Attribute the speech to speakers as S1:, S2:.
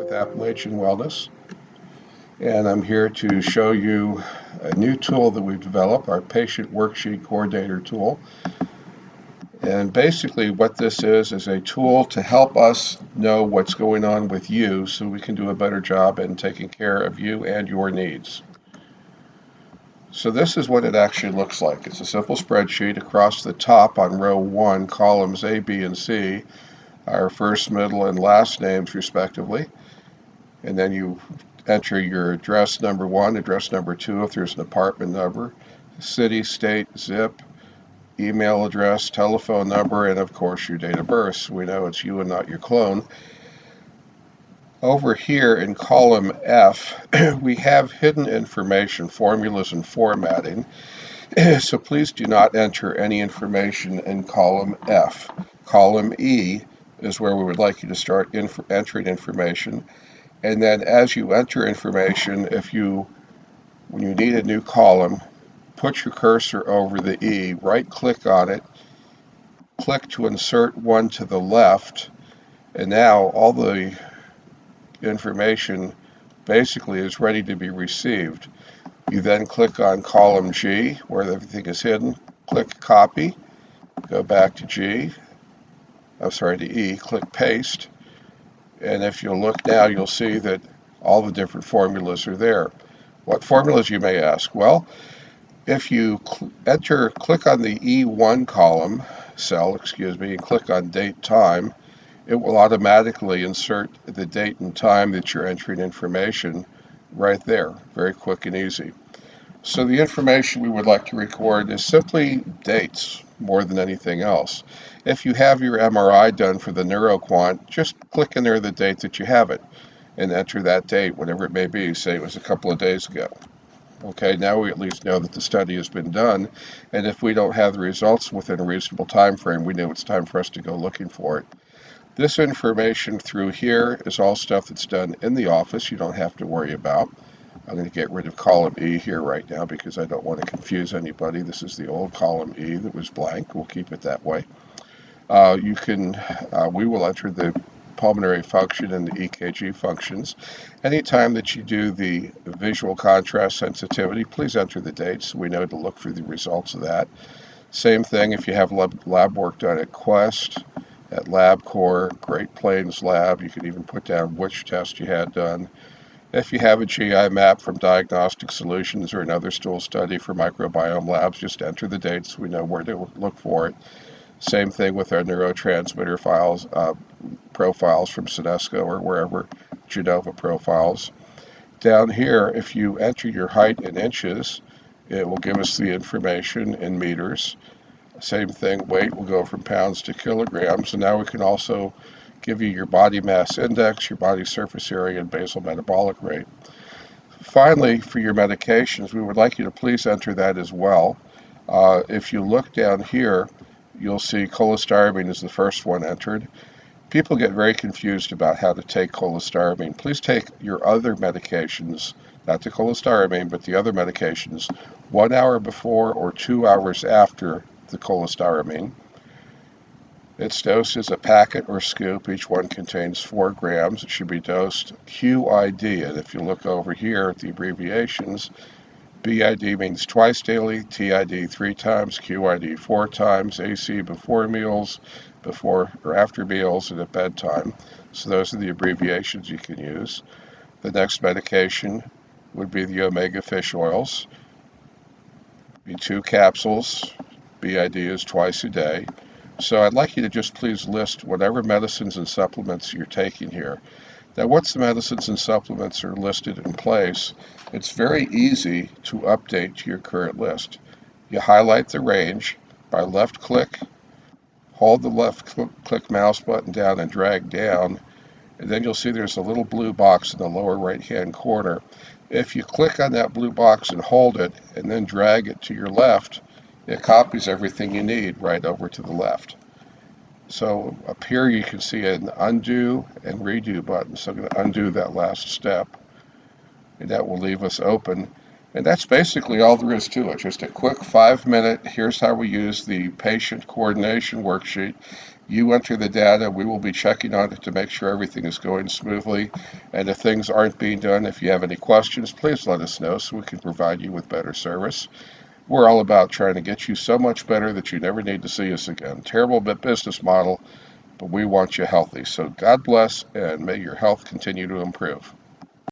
S1: with Appalachian Wellness, and I'm here to show you a new tool that we've developed, our Patient Worksheet Coordinator tool. And basically what this is a tool to help us know what's going on with you so we can do a better job in taking care of you and your needs. So this is what it actually looks like. It's a simple spreadsheet. Across the top on row 1, columns A, B, and C, our first, middle, and last names respectively. And then you enter your address number 1, address number 2 if there's an apartment number, city, state, zip, email address, telephone number, and of course your date of birth, so we know it's you and not your clone. Over here in column F, we have hidden information, formulas, and formatting. So please do not enter any information in column F. Column E is where we would like you to start entering information. And then as you enter information, when you need a new column, put your cursor over the E, right-click on it, click to insert one to the left, and now all the information basically is ready to be received. You then click on column G, where everything is hidden, click copy, go back to E, click paste, and if you'll look now, you'll see that all the different formulas are there. What formulas, you may ask? Well, if you click on the E1 cell, and click on date time, it will automatically insert the date and time that you're entering information right there. Very quick and easy. So the information we would like to record is simply dates more than anything else. If you have your MRI done for the NeuroQuant, just click in there the date that you have it and enter that date, whatever it may be. Say it was a couple of days ago. Okay, now we at least know that the study has been done, and if we don't have the results within a reasonable time frame, we know it's time for us to go looking for it. This information through here is all stuff that's done in the office. You don't have to worry about. I'm going to get rid of column E here right now because I don't want to confuse anybody. This is the old column E that was blank. We'll keep it that way. We will enter the pulmonary function and the EKG functions. Anytime that you do the visual contrast sensitivity, please enter the dates so we know to look for the results of that. Same thing if you have lab work done at Quest, at LabCorp, Great Plains Lab. You can even put down which test you had done. If you have a GI map from Diagnostic Solutions or another stool study for microbiome labs, just enter the dates. We know where to look for it. Same thing with our neurotransmitter profiles from Senesco or wherever, Genova profiles. Down here, if you enter your height in inches, it will give us the information in meters. Same thing, weight will go from pounds to kilograms, and now we can also give you your body mass index, your body surface area, and basal metabolic rate. Finally, for your medications, we would like you to please enter that as well. If you look down here, you'll see cholestyramine is the first one entered. People get very confused about how to take cholestyramine. Please take your other medications, not the cholestyramine, but the other medications, 1 hour before or 2 hours after the cholestyramine. Its dose is a packet or scoop. Each one contains 4 grams. It should be dosed QID. And if you look over here at the abbreviations, BID means twice daily, TID 3 times, QID 4 times, AC before meals, before or after meals, and at bedtime. So those are the abbreviations you can use. The next medication would be the omega fish oils. Be 2 capsules. BID is twice a day. So I'd like you to just please list whatever medicines and supplements you're taking here. Now, once the medicines and supplements are listed in place, it's very easy to update to your current list. You highlight the range by left click, hold the left click mouse button down and drag down, and then you'll see there's a little blue box in the lower right hand corner. If you click on that blue box and hold it and then drag it to your left, it copies everything you need right over to the left. So up here you can see an undo and redo button. So I'm going to undo that last step, and that will leave us open. And that's basically all there is to it. Just a quick 5 minute, here's how we use the patient coordination worksheet. You enter the data, we will be checking on it to make sure everything is going smoothly. And if things aren't being done, if you have any questions, please let us know so we can provide you with better service. We're all about trying to get you so much better that you never need to see us again. Terrible business model, but we want you healthy. So God bless, and may your health continue to improve.